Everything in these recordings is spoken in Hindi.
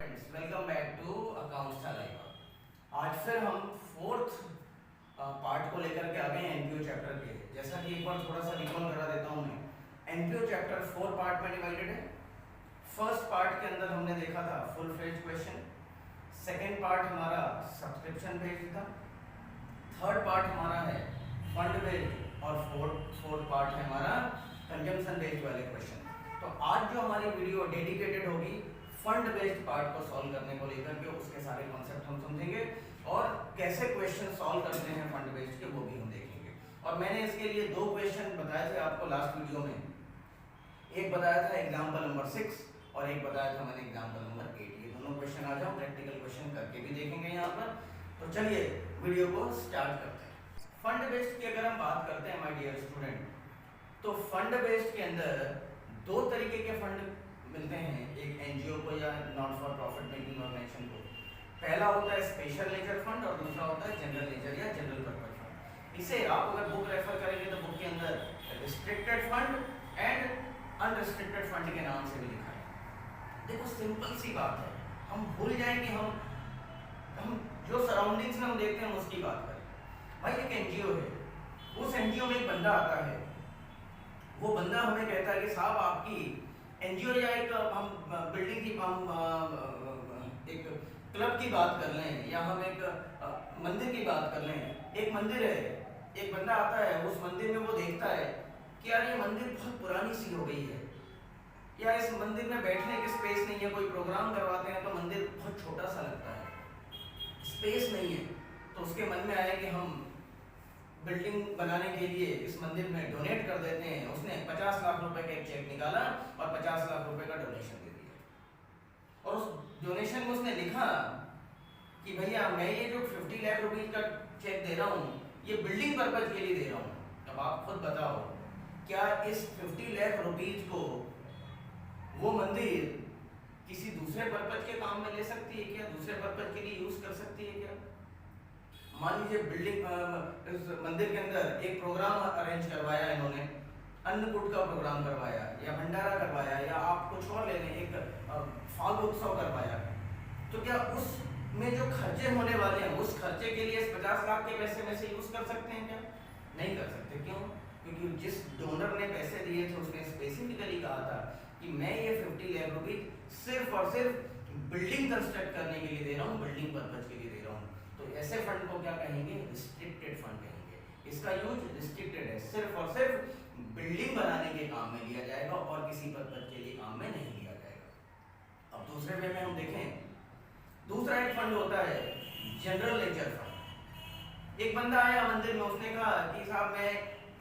Welcome back to accounts live. आज फिर हम फोर्थ पार्ट को लेकर के आ गए एनपीओ चैप्टर के। जैसा कि एक बार थोड़ा सा रिकॉल करा देता हूँ मैं, एनपीओ चैप्टर 4 पार्ट में डिवाइडेड है। फर्स्ट पार्ट के अंदर हमने देखा था full fledge question, second part हमारा सब्सक्रिप्शन बेस्ड था, थर्ड पार्ट हमारा है फंड बेस्ड और फोर्थ पार्ट है हमारा कंजम्पशन बेस्ड वाले क्वेश्चन। तो आज जो हमारी वीडियो डेडिकेटेड होगी फंड बेस्ड पार्ट को सॉल्व करने को लेकर के, उसके सारे कॉन्सेप्ट हम समझेंगे और कैसे क्वेश्चन सॉल्व करते हैं फंड बेस्ड के वो भी हम देखेंगे। और मैंने इसके लिए दो क्वेश्चन बताए थे आपको लास्ट वीडियो में, एक बताया था एग्जाम्पल नंबर 6 और एक बताया था मैंने एग्जाम्पल नंबर 8। ये दोनों क्वेश्चन आ जाओ, प्रैक्टिकल क्वेश्चन करके भी देखेंगे यहाँ पर। तो चलिए वीडियो को स्टार्ट करते हैं। फंड बेस्ड की अगर हम बात करते हैं माय डियर स्टूडेंट, तो फंड बेस्ड के अंदर दो तरीके के फंड मिलते हैं, एक एनजीओ को या not for profit making organisation को। पहला होता है स्पेशल नेचर फंड और दूसरा होता है जनरल नेचर या जनरल पर्पस फंड। इसे आप अगर बुक रेफर करेंगे तो बुक के अंदर restricted fund and unrestricted fund के नाम से भी लिखा है। देखो सिंपल सी बात है, हम भूल जाएं कि हम जो सराउंडिंग्स में हम देखते हैं उसकी बात करें। भाई एक एनजीओ है, उस एनजीओ में एक बंदा आता है, वो बंदा हमें कहता है कि साहब आपकी एनजीओ या एक हम बिल्डिंग की हम एक क्लब की बात कर लें या हम एक मंदिर की बात कर लें। एक मंदिर है, एक बंदा आता है उस मंदिर में, वो देखता है कि यार ये मंदिर बहुत पुरानी सी हो गई है या इस मंदिर में बैठने की स्पेस नहीं है, कोई प्रोग्राम करवाते हैं तो मंदिर बहुत छोटा सा लगता है, स्पेस नहीं है। तो उसके मन में आया कि हम बिल्डिंग बनाने के लिए इस मंदिर में डोनेट कर देते हैं। उसने 50 लाख रुपए का एक चेक निकाला और 50 लाख रुपए का डोनेशन दे दिया। और उस डोनेशन में उसने लिखा कि भैया मैं ये जो 50 लाख रुपए का चेक दे रहा हूँ ये बिल्डिंग पर्पज के लिए दे रहा हूँ। अब आप खुद बताओ, क्या इस 50 लाख रुपीज को वो मंदिर किसी दूसरे पर्पज के काम में ले सकती है क्या? दूसरे पर्पज के लिए यूज कर सकती है क्या? मान लीजिए बिल्डिंग मंदिर के अंदर एक प्रोग्राम अरेंज करवाया इन्होंने, अन्नकूट का प्रोग्राम करवाया या भंडारा करवाया या आप कुछ और ले लें, एक फाग उत्सव करवाया, तो क्या उसमें जो खर्चे होने वाले हैं उस खर्चे के लिए 50 लाख के पैसे में से यूज कर सकते हैं क्या? नहीं कर सकते। क्यों? क्योंकि जिस डोनर ने पैसे दिए थे उसने स्पेसिफिकली कहा था कि मैं ये 50 लाख रुपए सिर्फ और सिर्फ बिल्डिंग कंस्ट्रक्ट करने के लिए दे रहा हूँ, बिल्डिंग पर्पज के लिए दे रहा हूँ। तो ऐसे फंड को क्या कहेंगे? रिस्ट्रिक्टेड फंड कहेंगे। इसका यूज रिस्ट्रिक्टेड है, सिर्फ और सिर्फ बिल्डिंग बनाने के काम में लिया जाएगा और किसी पर्पज के लिए काम में नहीं लिया जाएगा। अब दूसरे वे में हम देखें, दूसरा एक फंड होता है जनरल नेचर फंड। एक बंदा आया मंदिर में, उसने कहा कि साहब मैं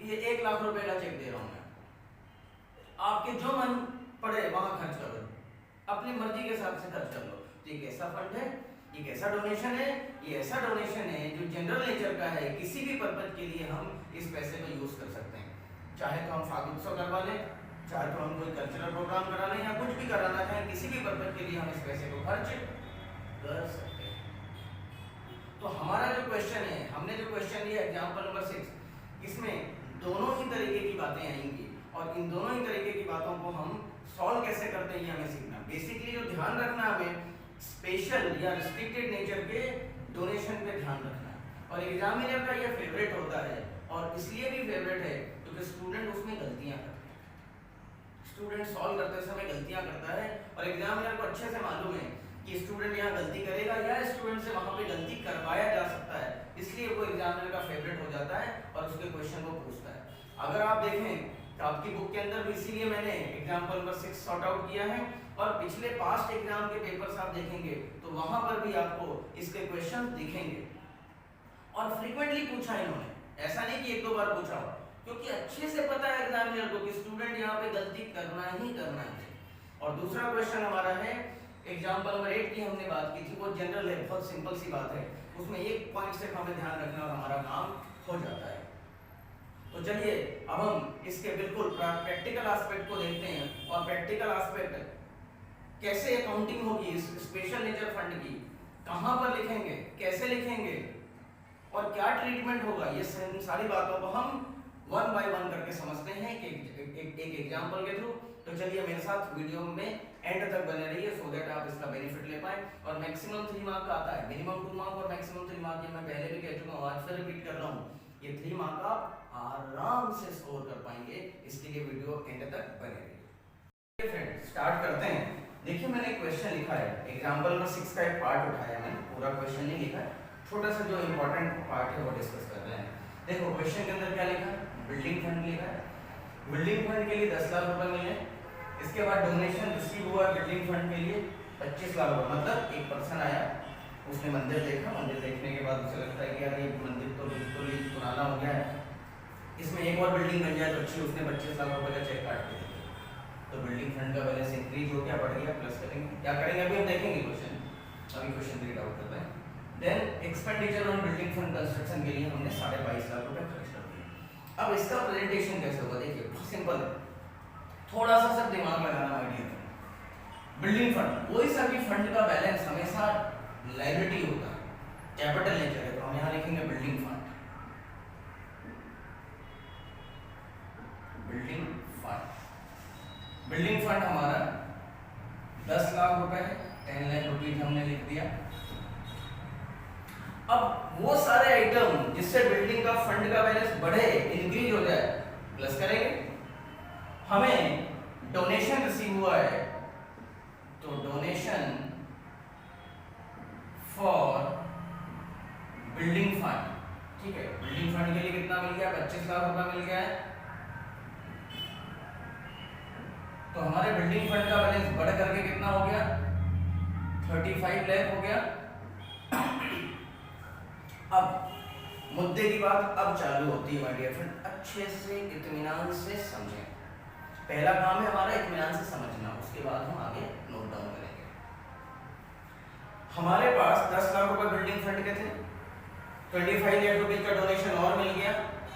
ये 1 लाख रुपए का चेक दे रहा हूँ, मैं आपके जो मन पड़े वहां खर्च करो, अपनी मर्जी के हिसाब से खर्च कर लो। तो ये कैसा फंड है? ये कैसा डोनेशन है? ये ऐसा डोनेशन है जो जनरल नेचर का है, किसी भी पर्पज के लिए हम इस पैसे को यूज कर सकते हैं। चाहे तो हम फाग उत्सव करवा लें, चाहे तो हम कोई कल्चरल प्रोग्राम करा लें या कुछ भी कराना चाहें, किसी भी पर्पज के लिए हम इस पैसे को खर्च कर सकते हैं। तो हमारा जो क्वेश्चन है, हमने जो क्वेश्चन लिया एग्जाम्पल नंबर 6, इसमें दोनों ही तरीके की बातें आएंगी और इन दोनों ही तरीके की बातों को हम सॉल्व कैसे करते हैं ये हमें सीखना। बेसिकली जो ध्यान रखना हमें स्पेशल या रिस्ट्रिक्टेड नेचर के डोनेशन पे ध्यान रखना है। और एग्जामिनर का ये फेवरेट होता है और इसलिए भी फेवरेट है क्योंकि स्टूडेंट उसमें गलतियां करते हैं। स्टूडेंट सॉल्व करते समय गलतियां करता है और एग्जामिनर को अच्छे से मालूम है कि स्टूडेंट यहाँ गलती करेगा या स्टूडेंट से वहां पे गलती करवाया जा सकता है, इसलिए वो एग्जामिनर का फेवरेट हो जाता है और उसके क्वेश्चन को पूछता है। अगर आप देखें तो आपकी बुक के अंदर भी इसीलिए मैंने एग्जाम्पल नंबर 6 सॉर्ट आउट किया है और पिछले पास्ट एग्जाम के पेपर्स आप देखेंगे तो वहां पर भी आपको इसके क्वेश्चन दिखेंगे और फ्रीक्वेंटली पूछा इन्होंने, ऐसा नहीं कि 1-2 बार पूछा हो, क्योंकि अच्छे से पता है एग्जामिनर को कि स्टूडेंट यहाँ पे गलती करना ही करना है। और दूसरा क्वेश्चन हमारा है एग्जाम्पल नंबर 8 की हमने बात की थी, वो जनरल है, बहुत सिंपल सी बात है, उसमें एक पॉइंट से हमें ध्यान रखना और हमारा काम हो जाता है। तो चलिए अब हम इसके बिल्कुल प्रैक्टिकल एस्पेक्ट को देखते हैं और प्रैक्टिकल एस्पेक्ट कैसे अकाउंटिंग होगी इस स्पेशल नेचर फंड की, कहां पर लिखेंगे, कैसे लिखेंगे और क्या ट्रीटमेंट होगा, ये सारी बातों को हम 1 बाय 1 करके समझते हैं एक एग्जांपल के थ्रू। तो चलिए मेरे साथ वीडियो में एंड तक बने रहिए सो दैट आप इसका बेनिफिट ले पाए। और मैक्सिमम 3 मार्क का आता है, मिनिमम 2 मार्क और मैक्सिमम 3 मार्क, ये मैं पहले भी कह चुका हूँ, आज फिर रिपीट कर रहा हूँ, ये 3 मार्क आप आराम से स्कोर कर पाएंगे। इसके लिए वीडियो एंड तक बने रहिए। फ्रेंड स्टार्ट करते हैं। देखिए मैंने एक क्वेश्चन लिखा है, एग्जाम्पल नंबर 6 का एक पार्ट उठाया मैंने, पूरा क्वेश्चन नहीं लिखा है, छोटा सा जो इंपॉर्टेंट पार्ट है वो डिस्कस कर रहे हैं। देखो क्वेश्चन के अंदर क्या लिखा है, बिल्डिंग फंड लिखा है, बिल्डिंग फंड के लिए 10 लाख रुपए मिले, इसके बाद डोनेशन रिसीव हुआ बिल्डिंग फंड के लिए 25 लाख रुपए, मतलब एक पर्सन आया, उसने मंदिर देखा, मंदिर देखने के बाद उसे लगता है कि यार ये मंदिर तो बिल्कुल ही पुराना हो गया है, इसमें एक और बिल्डिंग बन जाए तो अच्छी, उसने 25 लाख रुपए का चेक काट दिया, तो बिल्डिंग फंड का बैलेंस इंक्रीज हो गया, बढ़ गया, प्लस करेंगे, क्या करेंगे अभी हम देखेंगे क्वेश्चन, अभी क्वेश्चन रीड आउट करते हैं। Then expenditure on building fund construction के लिए हमने 22.5 लाख रुपए खर्च कर दिए। अब इसका प्रेजेंटेशन कैसे होगा, देखिए बहुत सिंपल है, थोड़ा सा सब दिमाग लगाना आइडिया। बिल्डिंग फंड कोई सा भी फंड का बैलेंस हमेशा लायबिलिटी होता है, कैपिटल नेचर है, तो हम यहाँ लिखेंगे building fund, building fund, building fund हमारा 10 लाख रुपए है, 10 लाख रुपीज हमने लिख दिया। अब वो सारे आइटम जिससे बिल्डिंग का फंड का बैलेंस बढ़े, इंक्रीज हो जाए, प्लस करेंगे। हमें डोनेशन रिसीव हुआ है, तो डोनेशन फॉर बिल्डिंग फंड, ठीक है, बिल्डिंग फंड के लिए कितना मिल गया, 25 लाख रुपए मिल गया है, तो हमारे बिल्डिंग फंड का बैलेंस बढ़ करके कितना हो गया, 35 लाख हो गया। अब मुद्दे की बात अब चालू होती है माय डियर फ्रेंड, अच्छे से इत्मीनान से समझें। पहला काम है हमारा इत्मीनान से समझना, उसके बाद हम आगे नोट डाउन करेंगे। हमारे पास 10 लाख रुपए बिल्डिंग फंड के थे, 25 लाख रुपए का डोनेशन और मिल गया,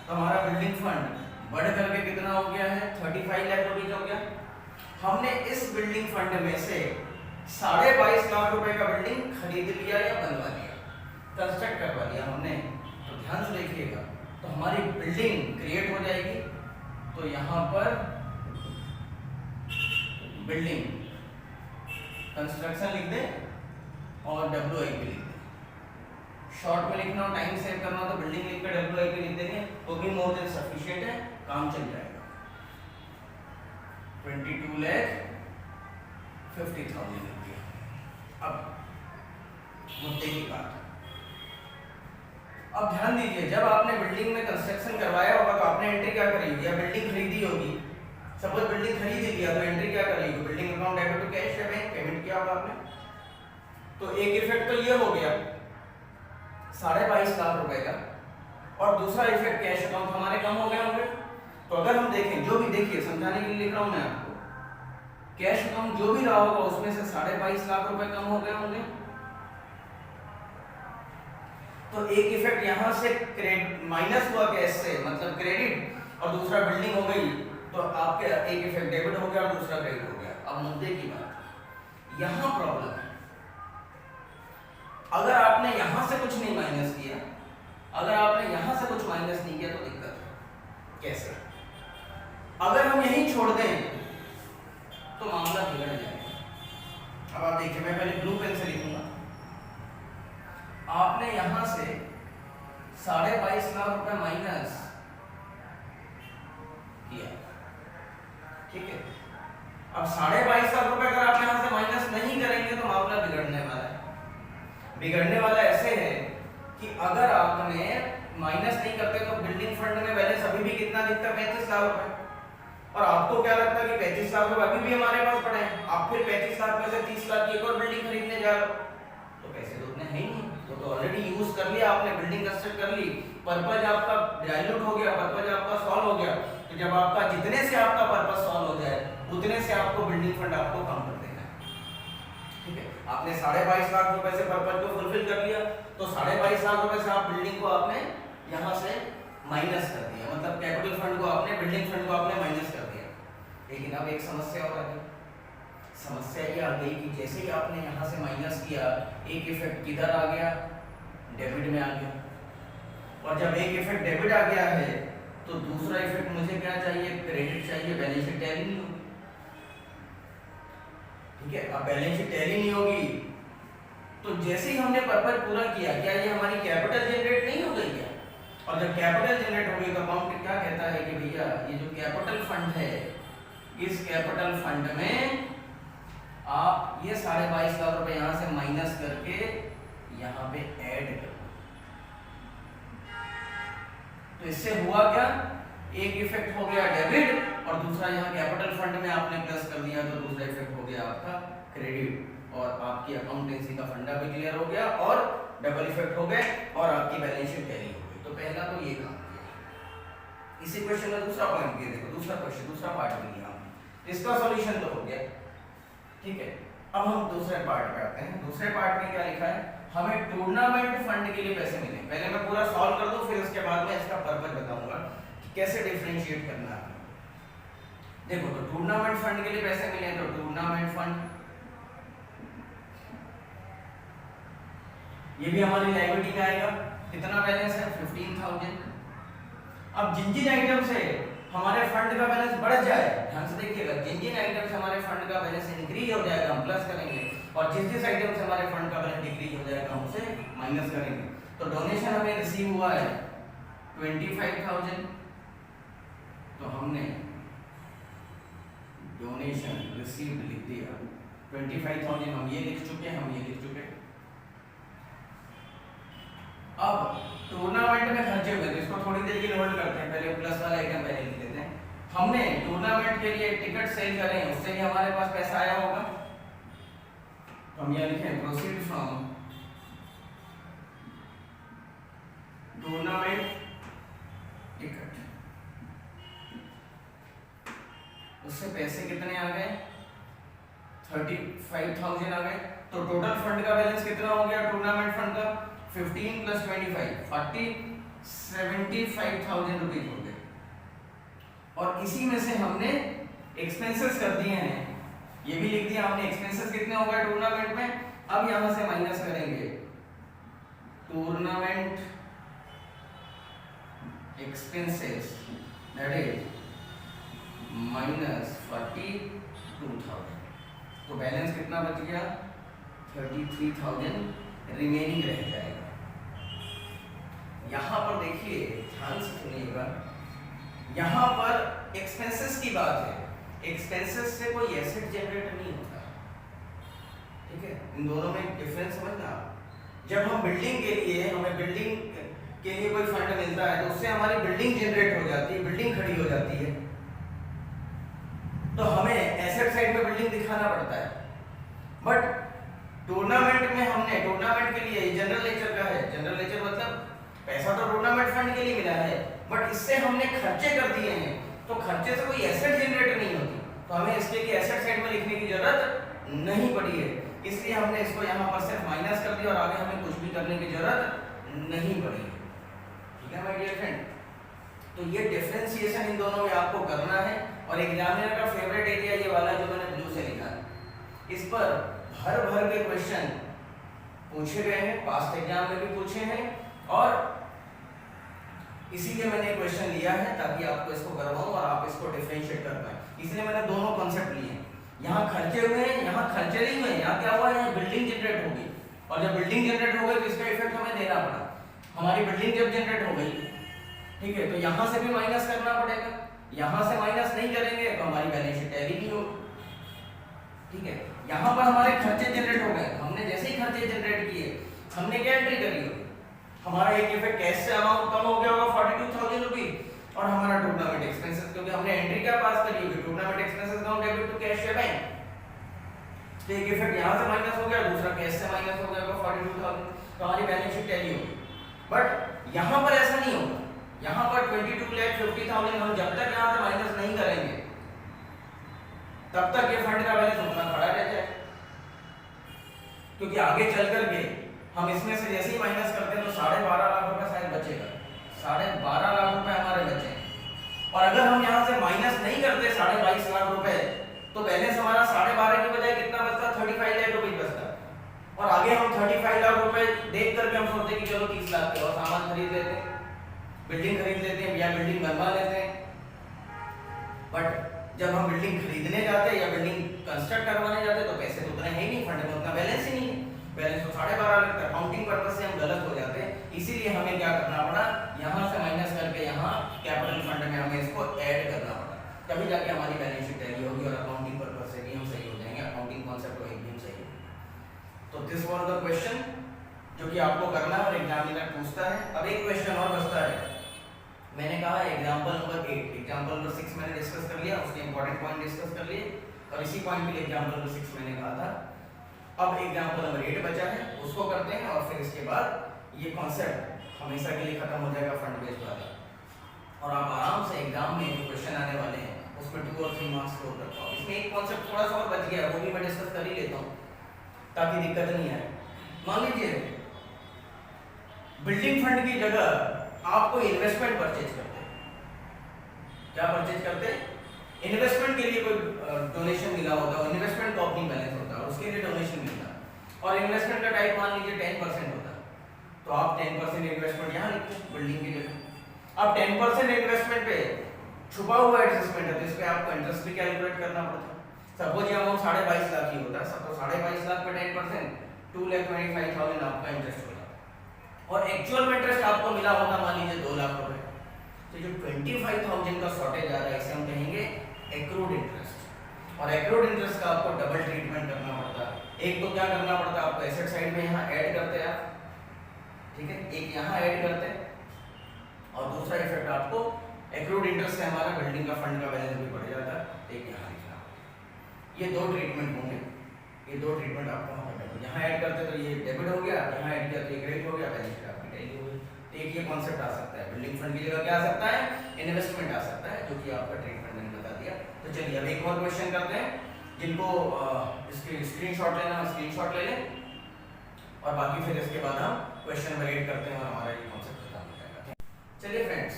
तो हमारा बिल्डिंग फंड बढ़ करके कितना हो गया है, 35 लाख रुपए हो गया। हमने इस बिल्डिंग फंड में से 22.5 लाख रुपए का बिल्डिंग खरीद लिया या बनवा लिया, कंस्ट्रक्ट करवा लिया हमने, तो ध्यान से देखिएगा, तो हमारी बिल्डिंग क्रिएट हो जाएगी, तो यहाँ पर बिल्डिंग कंस्ट्रक्शन लिख दें और WIP लिख दें, शॉर्ट में लिखना हो, टाइम सेव करना हो तो बिल्डिंग लिखकर WIP लिख देंगे, तो भी मोर देन सफिशिएंट है, काम चल जाएगा। 22,50,000 लिख दिया। अब मुद्दे की बात, अब ध्यान दीजिए, जब आपने बिल्डिंग में कंस्ट्रक्शन करवाया होगा तो आपने एंट्री क्या करी होगी, या बिल्डिंग खरीदी होगी, सपोज बिल्डिंग खरीद लिया तो एंट्री क्या करी होगी, building account debit to cash या बैंक, पेमेंट किया होगा आपने, तो एक इफेक्ट तो ये हो गया 22.5 लाख रुपए का, और दूसरा इफेक्ट कैश अकाउंट हमारे कम हो गए होंगे। तो अगर हम देखें, जो भी देखिए समझाने के लिए लिख रहा हूं मैं आपको, कैश अकाउंट जो भी रहा होगा उसमें से 22.5 लाख रुपए कम हो गए होंगे, तो एक इफेक्ट यहां से माइनस हुआ कैश से, मतलब क्रेडिट, और दूसरा बिल्डिंग हो गई, तो आपके एक इफेक्ट डेबिट हो गया और दूसरा क्रेडिट हो गया। अब मुद्दे की बात, यहां प्रॉब्लम है, अगर आपने यहां से कुछ नहीं माइनस किया, अगर आपने यहां से कुछ माइनस नहीं किया तो दिक्कत है। कैसे, अगर हम यहीं छोड़ दें तो मामला बिगड़ जाएगा। अब आप देखिए, मैं पहले ब्लू पेन से लिखूंगा, आपने यहां से 22.5 लाख रुपए माइनस किया, ठीक है, अब 22.5 लाख रुपए अगर आप यहां से माइनस नहीं करेंगे तो मामला बिगड़ने वाला है। बिगड़ने वाला ऐसे है कि अगर आपने माइनस नहीं करते तो बिल्डिंग फंड में बैलेंस अभी भी कितना दिखता है, 35 लाख रुपए, और आपको क्या लगता है कि 35 लाख रुपए अभी भी हमारे पास पड़े हैं, आप फिर 35 लाख में से 30 लाख की एक और बिल्डिंग खरीदने जा रहे हो, तो पैसे तो उतने है ही नहीं, तो ऑलरेडी यूज कर लिया आपने, बिल्डिंग कंस्ट्रक्ट कर ली, पर्पज आपका डाइल्यूट हो गया, पर्पज आपका सॉल्व हो गया, तो जब आपका जितने से आपका पर्पज सॉल्व हो जाए उतने से आपको बिल्डिंग फंड आपको कम कर देना है, ठीक है। आपने 22.5 लाख रुपए से पर्पज को फुलफिल कर लिया, तो 22.5 लाख रुपए से आप बिल्डिंग को आपने यहां से माइनस कर दिया, मतलब कैपिटल फंड को आपने, बिल्डिंग फंड को आपने माइनस कर दिया। लेकिन अब एक समस्या और आ गई, समस्या ये आ गई कि जैसे ही आपने यहाँ से माइनस किया, एक इफेक्ट किधर आ गया, डेबिट में आ गया, और जब एक इफेक्ट डेबिट आ गया है तो दूसरा इफेक्ट मुझे क्या चाहिए, क्रेडिट चाहिए, बैलेंस शीट टैली नहीं होगी। ठीक है। अब बैलेंस शीट टैली नहीं होगी तो जैसे ही हमने पर्पज पूरा किया, क्या ये हमारी कैपिटल जनरेट नहीं हो गई क्या? और जब कैपिटल जनरेट हो गई तो अकाउंट क्या कहता है कि भैया ये जो कैपिटल फंड है, इस कैपिटल फंड में आप ये 22.5 लाख रुपए यहां से माइनस करके यहां पे ऐड कर दो। तो इससे हुआ क्या, एक इफेक्ट हो गया डेबिट और दूसरा यहाँ कैपिटल फंड में आपने प्लस कर दिया तो दूसरा इफेक्ट हो गया आपका क्रेडिट, और आपकी अकाउंटेंसी का फंडा भी क्लियर हो गया और डबल इफेक्ट हो गए और आपकी बैलेंस शीट टैली हो गई। तो पहला तो ये काम किया। इसी क्वेश्चन में दूसरा पॉइंट भी देखो, दूसरा क्वेश्चन, दूसरा पार्ट भी लिया, इसका सॉल्यूशन तो हो गया, ठीक है। अब हम दूसरे पार्ट पे आते हैं। दूसरे पार्ट में क्या लिखा है, हमें टूर्नामेंट फंड के लिए पैसे मिले। पहले मैं पूरा सॉल्व कर दूं, फिर उसके बाद में इसका पर्पस बताऊंगा कि कैसे डिफरेंशिएट करना है। देखो, तो टूर्नामेंट फंड के लिए पैसे मिले, तो टूर्नामेंट फंड ये भी हमारी लायबिलिटी में आएगा। कितना बैलेंस है, 15,000। अब जिन जिन आइटम से हमारे फंड का बैलेंस बढ़ जाए, ध्यान से देखिएगा, जिन जिन आइटम से हमारे फंड का बैलेंस इंक्रीज हो जाएगा हम प्लस करेंगे, और जिस जिस आइटम से हमारे फंड का बैलेंस डिक्रीज हो जाएगा हम उसे माइनस करेंगे। तो डोनेशन हमें रिसीव हुआ है 25,000, तो हमने डोनेशन रिसीव्ड लिख दिया 25,000। हम ये लिख चुके, हम ये लिख चुके। अब टूर्नामेंट में खर्चे हुए, तो इसको थोड़ी देर के लिए होल्ड करते हैं, पहले प्लस वाला आइटम पहले लिख देते हैं। हमने टूर्नामेंट के लिए टिकट सेल करे, उससे भी हमारे पास पैसा आया होगा, तो हम यह लिखें प्रोसीड फ्रॉम टूर्नामेंट टिकट। उससे पैसे कितने आ गए, 35,000 आ गए। तो टोटल फंड का बैलेंस कितना हो गया टूर्नामेंट फंड का, 15 + 25 40 75,000 रुपीज हो गए। और इसी में से हमने एक्सपेंसेस कर दिए हैं, ये भी लिख दिया हमने, एक्सपेंसेस कितने हो गए टूर्नामेंट में। अब यहां से माइनस करेंगे टूर्नामेंट एक्सपेंसेस, दैट इज -42,000। तो बैलेंस कितना बच गया, 33,000 रिमेनिंग रह जाएगा। यहां पर देखिए, ध्यान से सुनिएगा, यहां पर एक्सपेंसेस की बात है, एक्सपेंसेस से कोई एसेट जनरेट नहीं होता, ठीक है। इन दोनों में डिफरेंस समझना। जब हम बिल्डिंग के लिए, हमें बिल्डिंग के लिए कोई फंड मिलता है तो उससे हमारी बिल्डिंग जनरेट हो जाती है, बिल्डिंग खड़ी हो जाती है, तो हमें एसेट साइड में बिल्डिंग दिखाना पड़ता है। बट टूर्नामेंट में हमने, टूर्नामेंट के लिए जनरल नेचर का है, जनरल नेचर मतलब पैसा तो टूर्नामेंट फंड के लिए मिला है, बट इससे हमने खर्चे कर दिए हैं, तो खर्चे से कोई एसेट जनरेट नहीं होती, तो हमें इसके लिए एसेट साइड में लिखने की जरूरत नहीं पड़ी है। इसलिए हमने इसको यहाँ पर सिर्फ माइनस कर दिया और आगे हमें कुछ भी करने की जरूरत नहीं पड़ी है, ठीक है माय डियर फ्रेंड। तो ये डिफरेंशिएशन इन दोनों में आपको करना है, और एग्जामिनर का फेवरेट एरिया ये वाला जो मैंने ब्लू से लिखा है, इस पर भर भर के क्वेश्चन पूछे गए हैं, पास्ट एग्जाम में भी पूछे हैं, और इसीलिए मैंने क्वेश्चन लिया है ताकि आपको इसको करवाऊं और आप इसको डिफरेंशिएट कर पाए। इसलिए मैंने दोनों कॉन्सेप्ट लिए हैं, यहाँ खर्चे हुए हैं, यहाँ खर्चे नहीं हुए, यहाँ क्या हुआ, यहाँ बिल्डिंग जनरेट हो गई, और जब बिल्डिंग जनरेट हो गई तो इसका इफेक्ट हमें देना पड़ा। हमारी बिल्डिंग जब जनरेट हो गई, ठीक है, तो यहाँ से भी माइनस करना पड़ेगा, यहाँ से माइनस नहीं करेंगे तो हमारी बैलेंस शीट टैली नहीं होगी, ठीक है। यहाँ पर हमारे खर्चे जनरेट हो गए, हमने जैसे ही खर्चे जनरेट किए हमने क्या एंट्री करी होगी, हमारा एक इफेक्ट कैश से अमाउंट कम हो गया होगा 42,000 रुपीज, और हमारा टूर्नामेंट एक्सपेंसेस, क्योंकि हमने एंट्री क्या पास करी होगी, tournament expenses account debit to cash या बैंक, तो एक इफेक्ट यहाँ से माइनस हो गया, दूसरा कैश से माइनस हो गया होगा 42,000, तो हमारी बैलेंस शीट टैली होगी। बट यहाँ पर ऐसा नहीं होगा, यहाँ पर 22,50,000 हम जब तक यहाँ से माइनस नहीं करेंगे तब तक ये फंड का बैलेंस उतना खड़ा रह जाए, क्योंकि आगे चल करके हम इसमें से जैसे ही माइनस करते हैं तो 12.5 लाख रुपए शायद बचेगा, 12.5 लाख रुपए हमारे बचे। और अगर हम यहाँ से माइनस नहीं करते 22.5 लाख रुपए, तो बैलेंस हमारा 12.5 की बजाय कितना बचता, 35 लाख रुपए बचता। और आगे हम 35 लाख रुपए देख करके हम सोचते कि चलो 30 लाख के और सामान खरीद लेते हैं, बिल्डिंग खरीद लेते हैं या बिल्डिंग बनवा लेते हैं। बट जब हम बिल्डिंग खरीदने जाते हैं या बिल्डिंग कंस्ट्रक्ट करवाने जाते तो पैसे तो उतने है ही नहीं, फंड में उतना बैलेंस ही नहीं है, बैलेंस तो 12.5 लगता है। अकाउंटिंग पर्पस से हम गलत हो जाते हैं, इसीलिए हमें क्या करना पड़ा, यहाँ से माइनस करके यहाँ कैपिटल फंड में हमें इसको ऐड करना पड़ा, तभी जाके हमारी बैलेंस शीट टैली होगी और अकाउंटिंग पर्पस से भी हम सही हो जाएंगे, अकाउंटिंग कॉन्सेप्ट को एकदम सही होगा। तो दिस वाज द क्वेश्चन जो कि आपको करना है और एग्जामिनर पूछता है। अब एक क्वेश्चन और बचता है, मैंने कहा एग्जांपल नंबर 8, एग्जांपल नंबर 6 मैंने डिस्कस कर लिया, उसके इंपॉर्टेंट पॉइंट डिस्कस कर लिए और इसी पॉइंट के लिए एग्जांपल नंबर 6 मैंने कहा था। अब एग्जांपल नंबर 8 बचा है, उसको करते हैं और फिर इसके बाद ये कॉन्सेप्ट हमेशा के लिए खत्म हो जाएगा फंड बेस्ड वाला, और आप आराम से एग्जाम में जो क्वेश्चन आने वाले हैं उसमें 2 और 3 मार्क्स स्कोर कर पाओ। इसमें एक कॉन्सेप्ट थोड़ा सा और बच गया है, वो भी मैं डिस्कस कर ही लेता हूँ ताकि दिक्कत नहीं आए। मान लीजिए बिल्डिंग फंड की जगह आपको इन्वेस्टमेंट परचेज करते हैं, क्या परचेज करते हैं, इन्वेस्टमेंट के लिए कोई डोनेशन मिला होता है, इन्वेस्टमेंट का ओपनिंग बैलेंस होता है, उसके लिए डोनेशन मिलता है और इन्वेस्टमेंट का टाइप मान लीजिए 10% होता है, तो आप 10% इन्वेस्टमेंट यहाँ लिखते हैं बिल्डिंग की जगह। अब 10% इन्वेस्टमेंट पे छुपा हुआ एडजस्टमेंट है तो इस पे आपको इंटरेस्ट भी कैलकुलेट करना पड़ता है। सपोज ये अमाउंट 22.5 लाख ही होता है, सपोज 22.5 लाख पे 10% 2,25,000 आपका इंटरेस्ट होता है और एक्चुअल में इंटरेस्ट आपको मिला होगा मान लीजिए 2 लाख रुपए, तो जो 25,000 का शॉर्टेज आ रहा है इसे हम कहेंगे एक्रूड इंटरेस्ट, और एक्रूड इंटरेस्ट का आपको डबल ट्रीटमेंट करना पड़ता है। एक तो क्या करना पड़ता है आपको एसेट साइड में यहाँ ऐड करते हैं आप, ठीक है, एक यहाँ ऐड करते हैं और दूसरा इफेक्ट आपको एक्रूड इंटरेस्ट से हमारा बिल्डिंग का फंड का बैलेंस भी बढ़ जाता है, एक यहाँ लिखना। ये 2 ट्रीटमेंट होंगे, ये 2 ट्रीटमेंट आपको यहाँ ऐड करते तो ये डेबिट हो गया, यहाँ ऐड किया तो ये क्रेडिट हो गया, बैलेंस शीट आपकी टैली हो गई। तो एक ये कॉन्सेप्ट आ सकता है, बिल्डिंग फंड की जगह क्या आ सकता है, इन्वेस्टमेंट आ सकता है, जो कि आपका ट्रीटमेंट मैंने बता दिया। तो चलिए अब एक और क्वेश्चन करते हैं, जिनको इसकी स्क्रीनशॉट लेना स्क्रीनशॉट ले लें और बाकी फिर इसके बाद हम क्वेश्चन नंबर 8 करते हैं और हमारा ये कॉन्सेप्ट खत्म हो जाएगा। चलिए फ्रेंड्स,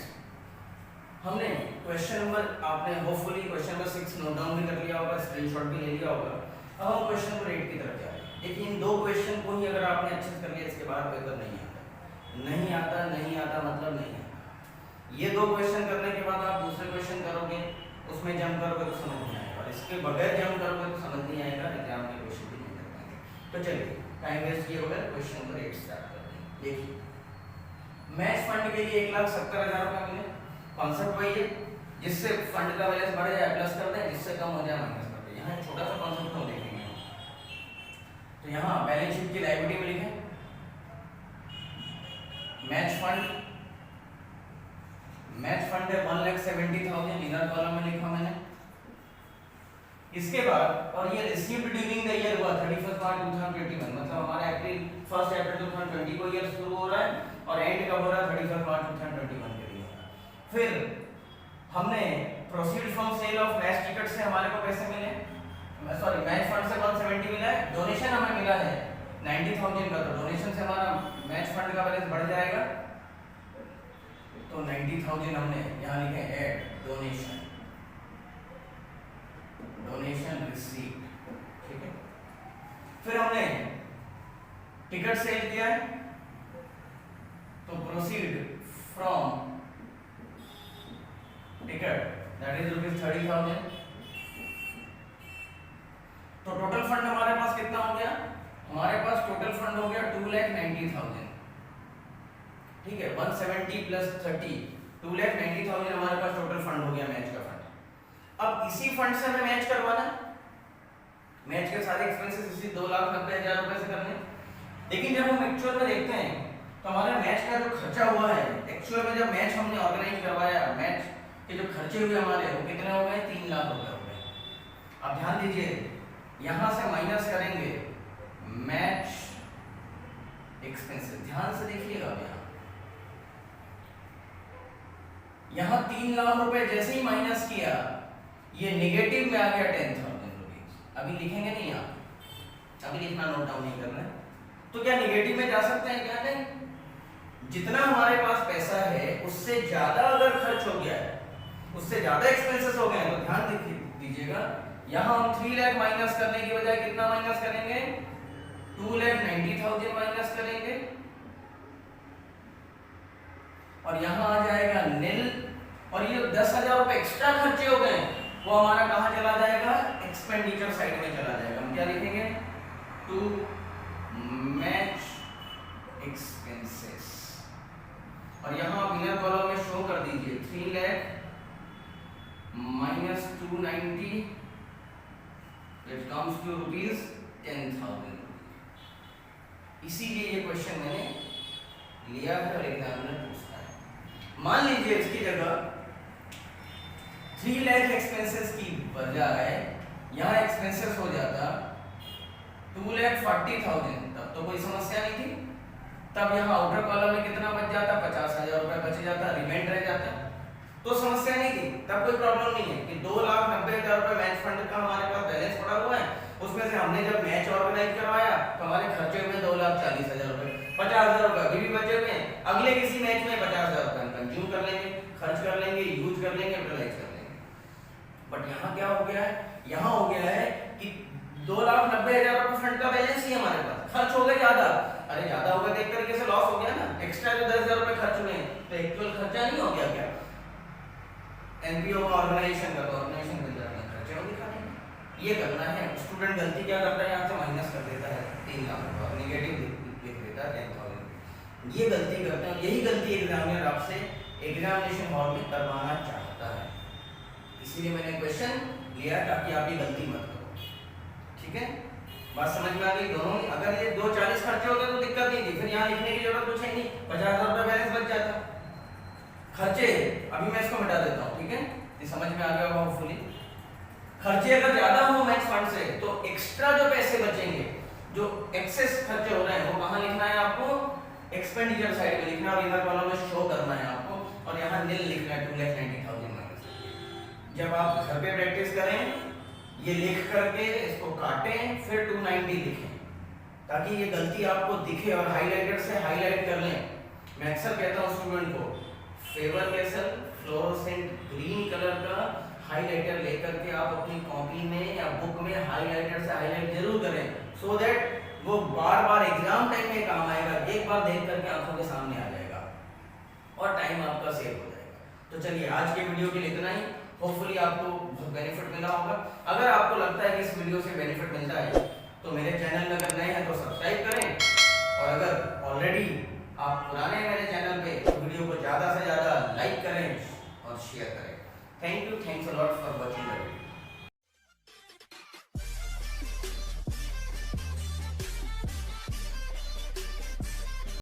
हमने क्वेश्चन नंबर, आपने hopefully question number 6 note down भी कर लिया होगा, स्क्रीनशॉट भी ले लिया होगा। अब हम क्वेश्चन नंबर 8 की तरफ जा रहे हैं। देखिए इन 2 क्वेश्चन को ही अगर आपने अच्छे से कर लिया इसके बाद पेपर नहीं आता मतलब नहीं आता। ये 2 क्वेश्चन करने के बाद आप दूसरे क्वेश्चन करोगे, उसमें जंप करोगे तो समझ नहीं आएगा, और इसके बगैर जंप करोगे तो समझ नहीं आएगा, एग्जाम के क्वेश्चन भी नहीं कर पाएंगे। तो चलिए टाइम वेस्ट किए बगैर क्वेश्चन नंबर 8 स्टार्ट करते हैं। देखिए मैच फंड के लिए 1,70,000 रुपये मिले, कॉन्सेप्ट वही है, जिससे फंड का बैलेंस बढ़ जाए प्लस कर दें, जिससे कम हो जाए माइनस कर दें। यहाँ छोटा सा कॉन्सेप्ट हम देखेंगे। तो यहाँ बैलेंस शीट की लायबिलिटी में लिखें मैच फंड है 1,70,000, इनर कॉलम में लिखा मैंने। इसके बाद और ये रिसीव्ड ड्यूरिंग द ईयर हुआ 31 मार्च 2021, मतलब हमारा अप्रैल 1 अप्रैल 2020 को ईयर शुरू हो रहा है और एंड कब हो रहा है 31 मार्च 2021 के लिए। फिर हमने proceed from sale of match ticket से हमारे को पैसे मिले, सॉरी मैच फंड से 170 मिला है, डोनेशन हमें मिला है 90,000 का, तो डोनेशन से हमारा मैच फंड का बैलेंस बढ़ जाएगा। तो 90,000 हमने यहाँ लिखे ऐड डोनेशन रिसीव्ड, ठीक है। फिर हमने टिकट सेल किया है तो proceed from ticket that is ₹30,000। तो टोटल फंड हमारे पास कितना हो गया, हमारे पास टोटल फंड हो गया 2,90,000, ठीक है। 170 प्लस 30 2,90,000 हमारे पास टोटल फंड हो गया मैच का फंड। अब इसी फंड से हमें मैच करवाना, मैच के सारे एक्सपेंसेस इसी 2,90,000 रुपए से करने। लेकिन जब हम एक्चुअल में देखते हैं तो हमारा मैच का जो खर्चा हुआ है, एक्चुअल में जब मैच हमने ऑर्गेनाइज करवाया, मैच के जो खर्चे हुए हमारे वो कितने हो गए, 3 लाख रुपए हो गए। अब ध्यान दीजिए यहां से माइनस करेंगे मैच एक्सपेंसेस, ध्यान से देखिएगा। यहां 3 लाख रुपए जैसे ही माइनस किया ये नेगेटिव में आ गया 10,000 रुपीज। अभी लिखेंगे नहीं, आप अभी लिखना नोट डाउन नहीं करना है। तो क्या नेगेटिव में जा सकते हैं, क्या नहीं, जितना हमारे पास पैसा है उससे ज्यादा अगर खर्च हो गया है, उससे ज्यादा एक्सपेंसेस हो गए हैं, तो ध्यान दीजिएगा यहां हम 3 लाख माइनस करने की बजाय कितना माइनस करेंगे, 2,90,000 माइनस करेंगे और यहां आ जाएगा नील, और ये 10,000 रुपए एक्स्ट्रा खर्चे हो गए वो हमारा कहां चला जाएगा, एक्सपेंडिचर साइड में चला जाएगा। हम क्या लिखेंगे, टू मैच एक्सपेंसेस, और यहाँ आप इनर कॉलम में शो कर दीजिए 3 lakh minus 290, it comes to rupees 10,000। इसीलिए ये क्वेश्चन मैंने लिया है और एग्जामिनर पूछता है। मान लीजिए इसकी जगह 3 लाख एक्सपेंसेस की बजाय यहाँ एक्सपेंसेस हो जाता 2,40,000, तब तो कोई समस्या नहीं थी। तब यहाँ आउटर कॉलम में कितना बच जाता, 50,000 रुपए बच जाता, रिमेंड रह जाता, तो समस्या नहीं थी, तब कोई प्रॉब्लम नहीं है कि 2,90,000 रुपए मैच फंड का हमारे पास बैलेंस पड़ा हुआ है, उसमें से हमने जब मैच ऑर्गेनाइज करवाया तो हमारे खर्चे हुए 2,40,000 रुपए, 50,000 रुपए अभी भी बचे हुए हैं। अगले किसी मैच में 50,000 रुपए कंज्यूम कर लेंगे, खर्च कर लेंगे, यूज कर लेंगे, यूटिलाइज कर लेंगे। बट यहाँ क्या हो गया है, यहाँ हो गया है कि 2,90,000 रुपए फंड का बैलेंस ही हमारे पास, खर्च हो गए ज्यादा। अरे ज्यादा हो गया तो एक तरीके से लॉस हो गया ना, एक्स्ट्रा जो 10,000 रुपए खर्च हुए तो एक्चुअल खर्चा नहीं हो गया क्या? एनपीओ का ऑर्गेनाइजेशन का, तो ऑर्गेनाइजेशन में जाकर खर्चे और दिखा देंगे। ये करना है। स्टूडेंट गलती क्या करता है, यहाँ से माइनस कर देता है 3 लाख रुपए, नेगेटिव लिख देता है 10,000। ये गलती करते हैं, यही गलती एग्जामिनर आपसे एग्जामिनेशन हॉल में करवाना चाहता है। इसीलिए मैंने क्वेश्चन लिया ताकि आप ये गलती मत करो। ठीक है, बात समझ में आ गई दोनों? अगर ये 2,40 खर्चे होते तो दिक्कत नहीं थी, फिर यहाँ लिखने की जरूरत कुछ है नहीं, 50,000 रुपए बैलेंस बच जाता। खर्चे अभी मैं इसको मिटा देता हूँ, ठीक है, ये समझ में आ गया होगा होपफुली। खर्चे अगर ज्यादा हो मैच फंड से तो एक्स्ट्रा जो पैसे बचेंगे, जो एक्सेस खर्चे हो रहे हैं, वो कहाँ लिखना है आपको? एक्सपेंडिचर साइड में लिखना है और इनर कॉलम में शो करना है आपको, और यहाँ नील लिखना है 2,90,000 माइनस। जब आप घर पे प्रैक्टिस करें, ये लिख करके इसको काटें, फिर 290 लिखें, ताकि ये गलती आपको दिखे और हाइलाइटर से हाईलाइट कर लें। मैं अक्सर कहता हूँ स्टूडेंट को, favour castle fluorescent green colour का हाइलाइटर लेकर के आप अपनी कॉपी में या बुक में हाइलाइटर से हाईलाइट जरूर करें, सो दैट वो बार बार एग्जाम टाइम में काम आएगा, एक बार देख करके आंखों के सामने आ जाएगा और टाइम आपका सेव हो जाएगा। तो चलिए आज के वीडियो के लिए इतना ही। होपफुली आपको बहुत बेनिफिट मिला होगा। अगर आपको लगता है कि इस वीडियो से बेनिफिट मिलता है तो मेरे चैनल में अगर नए हैं तो सब्सक्राइब करें, और अगर ऑलरेडी आप पुराने मेरे चैनल पे तो वीडियो को ज़्यादा से ज़्यादा लाइक करें और शेयर करें। Thank you, thanks a lot for watching the video.